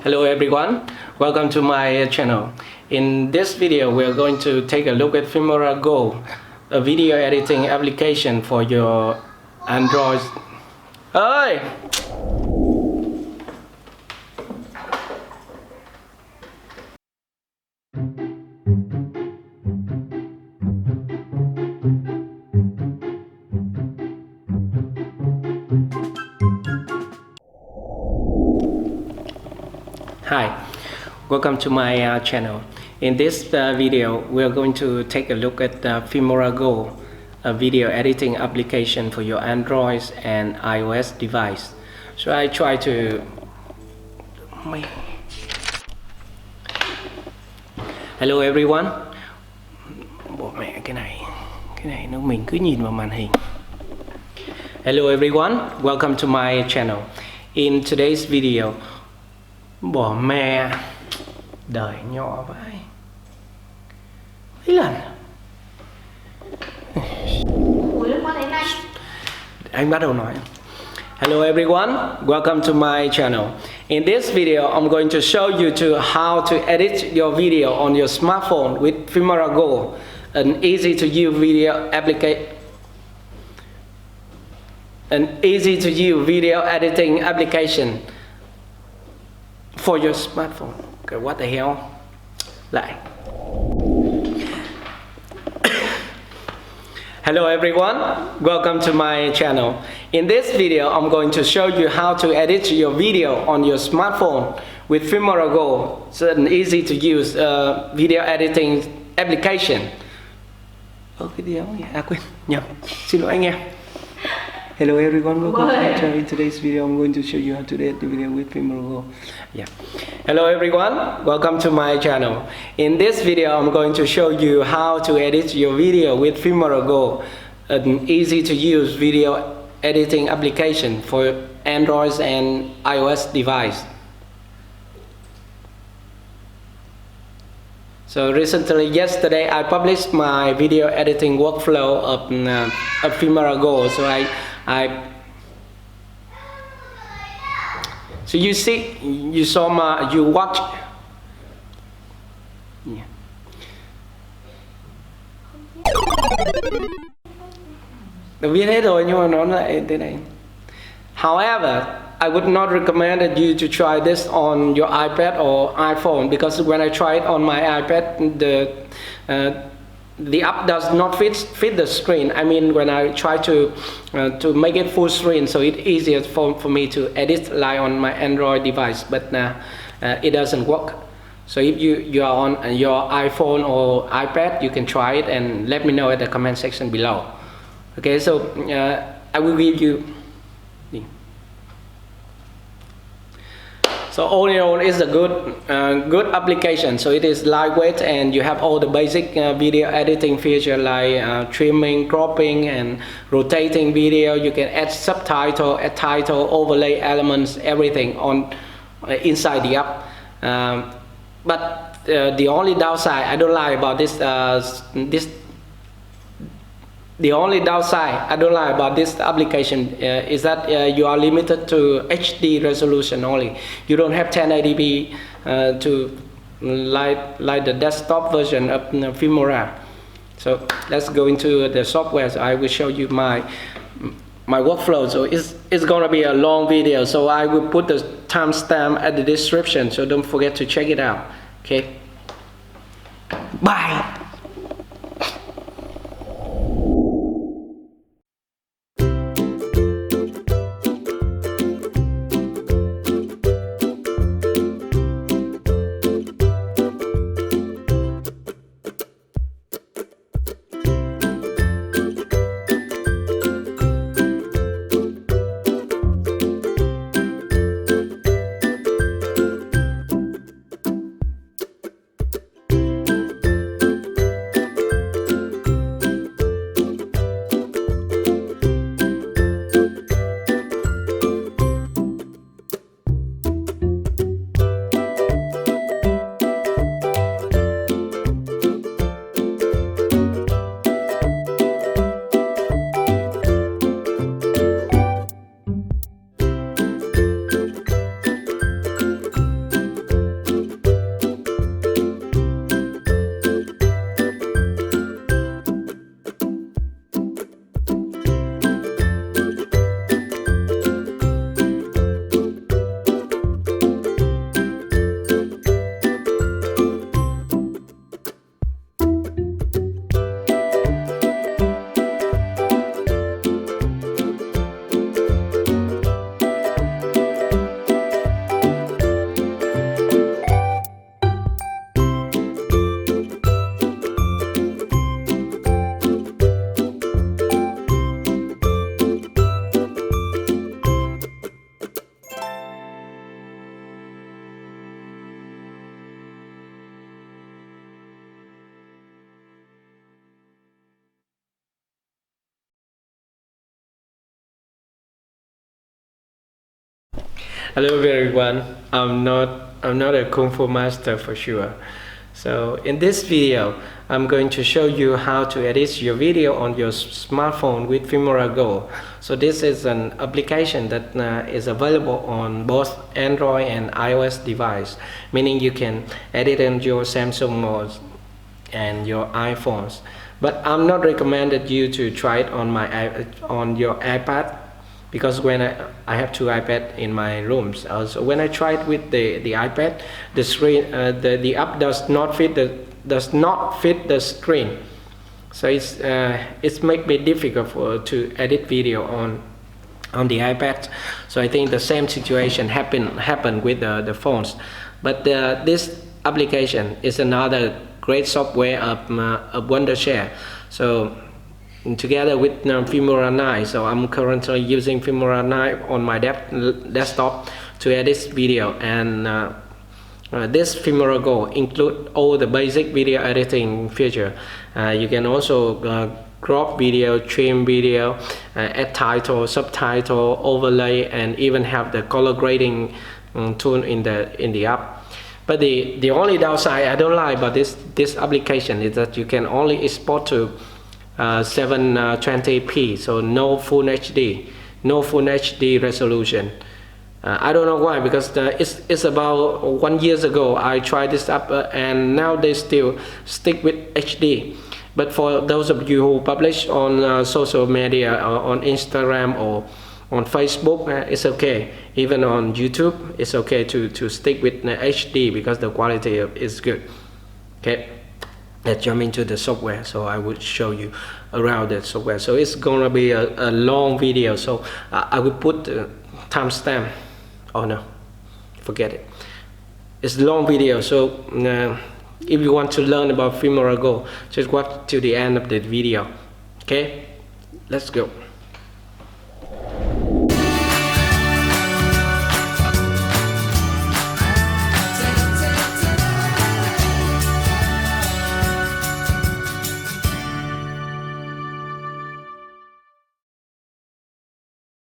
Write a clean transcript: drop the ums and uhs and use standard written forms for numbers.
Hello everyone, welcome to my channel. In this video we are going to take a look at Filmora Go, a video editing application for your Android. Ơi! Hi, welcome to my channel. In this video, we are going to take a look at Filmora Go, a video editing application for your Android and iOS device. So I try to... Hello everyone. Bộ mẹ cái này nó mình cứ nhìn vào màn hình. Hello everyone, welcome to my channel. In today's video, bỏ mẹ đời nhỏ vậy mấy lần anh bắt đầu nói. Hello everyone, welcome to my channel. In this video I'm going to show you how to edit your video on your smartphone with Filmora Go, an easy to use video editing application for your smartphone. Okay, what the hell? Lại. Hello everyone, welcome to my channel. In this video, I'm going to show you how to edit your video on your smartphone with Filmora Go. It's an easy to use video editing application. Cái điều quên nhầm. Xin lỗi anh em. Hello everyone, welcome to my channel. In today's video I'm going to show you how to edit the video with Filmora Go. Yeah. Hello everyone, welcome to my channel. In this video I'm going to show you how to edit your video with Filmora Go, an easy to use video editing application for Android and iOS device. So recently, yesterday, I published my video editing workflow of Filmora Go. So so you watch. Yeah. Viết hết rồi nhưng mà nó lại thế này. However, I would not recommend you to try this on your iPad or iPhone, because when I tried on my iPad, the app does not fit the screen. I mean, when I try to make it full screen, so it's easier for me to edit like on my Android device, but it doesn't work. So if you are on your iPhone or iPad, you can try it and let me know at the comment section below. Okay, so I will give you. So all in all, it's a good application. So it is lightweight, and you have all the basic video editing feature like trimming, cropping, and rotating video. You can add subtitle, add title, overlay elements, everything on inside the app. But the only downside I don't like about this application is that you are limited to HD resolution only. You don't have 1080p to like the desktop version of Filmora. So let's go into the software. So I will show you my workflow. So it's gonna be a long video, so I will put the timestamp at the description, so don't forget to check it out. Okay, bye. Hello everyone. I'm not a kung fu master for sure. So in this video, I'm going to show you how to edit your video on your smartphone with Filmora Go. So this is an application that is available on both Android and iOS device, meaning you can edit on your Samsung modes and your iPhones. But I'm not recommended you to try it on your iPad, because when I have two iPads in my rooms. Also, when I tried with the iPad, the screen, the app does not fit the screen. So it's make me difficult to edit video on the iPad. So I think the same situation happened with the phones. But this application is another great software of Wondershare. So together with Filmora 9, so I'm currently using Filmora 9 on my desktop to edit video, and this Filmora Go include all the basic video editing feature. You can also crop video, trim video, add title, subtitle, overlay, and even have the color grading tool in the app. But the only downside I don't like about this application is that you can only export to 720p, so no full HD resolution. I don't know why, because it's about 1 year ago I tried this app, and now they still stick with HD. But for those of you who publish on social media, on Instagram or on Facebook, it's okay. Even on YouTube, it's okay to stick with HD because the quality is good. Okay, let's jump into the software. So I will show you around the software. So it's gonna be a long video, so I will put the timestamp. Oh no, forget it. It's a long video, so if you want to learn about Filmora Go, just watch till the end of the video. Okay, let's go.